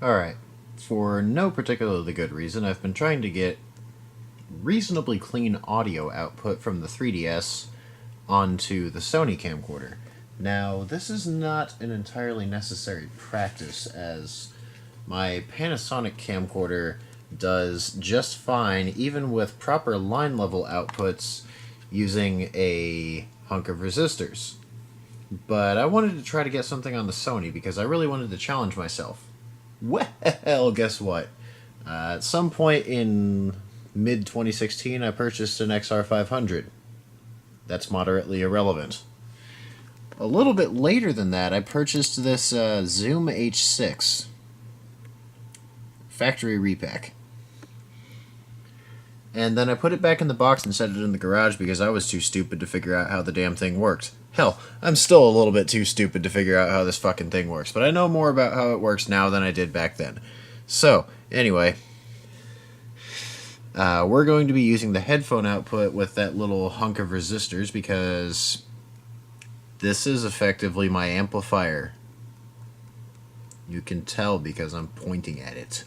Alright, for no particularly good reason, I've been trying to get reasonably clean audio output from the 3DS onto the Sony camcorder. Now, this is not an entirely necessary practice, as my Panasonic camcorder does just fine, even with proper line level outputs using a hunk of resistors. But I wanted to try to get something on the Sony because I really wanted to challenge myself. Well, guess what? At some point in mid-2016, I purchased an XR500. That's moderately irrelevant. A little bit later than that, I purchased this Zoom H6. Factory repack. And then I put it back in the box and set it in the garage because I was too stupid to figure out how the damn thing worked. Hell, I'm still a little bit too stupid to figure out how this fucking thing works, but I know more about how it works now than I did back then. So, anyway, we're going to be using the headphone output with that little hunk of resistors because this is effectively my amplifier. You can tell because I'm pointing at it.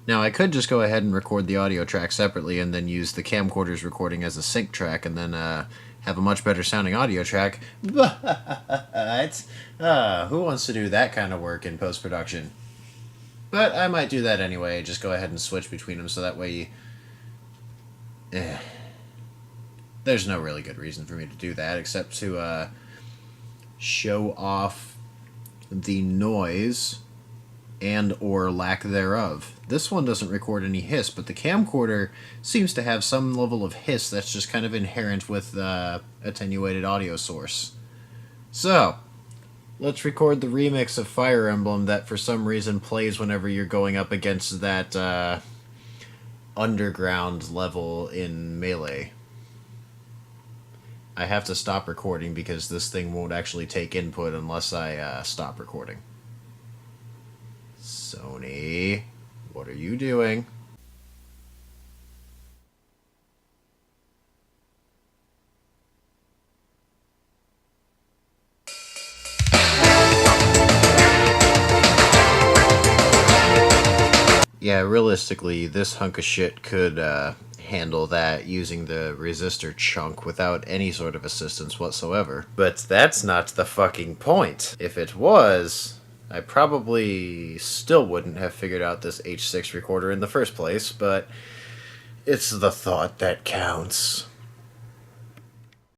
Now, I could just go ahead and record the audio track separately and then use the camcorder's recording as a sync track and then have a much better sounding audio track. But who wants to do that kind of work in post-production? But I might do that anyway. Just go ahead and switch between them so that way there's no really good reason for me to do that except to show off the noise and or lack thereof. This one doesn't record any hiss, but the camcorder seems to have some level of hiss that's just kind of inherent with the attenuated audio source. So, let's record the remix of Fire Emblem that for some reason plays whenever you're going up against that underground level in Melee. I have to stop recording because this thing won't actually take input unless I stop recording. Sony, what are you doing? Yeah, realistically, this hunk of shit could handle that using the resistor chunk without any sort of assistance whatsoever. But that's not the fucking point. If it was, I probably still wouldn't have figured out this H6 recorder in the first place, but it's the thought that counts.